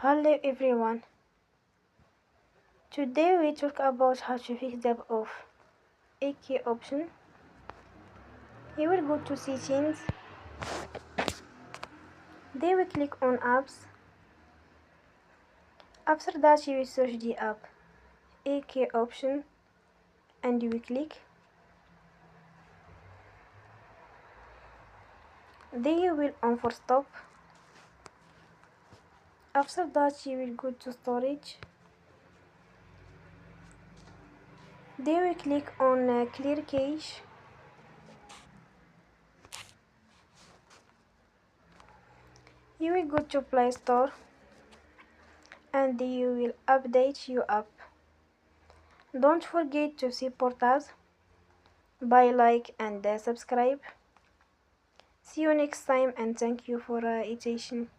Hello everyone. Today we talk about how to fix the app of AK option. You will go to settings. Then we click on apps. After that you will search the app AK option and you will click. Then you will on for stop. After that you will go to storage. Then we click on clear cache. You will go to Play Store and you will update your app. Don't forget to support us by like and subscribe. See you next time and thank you for attention.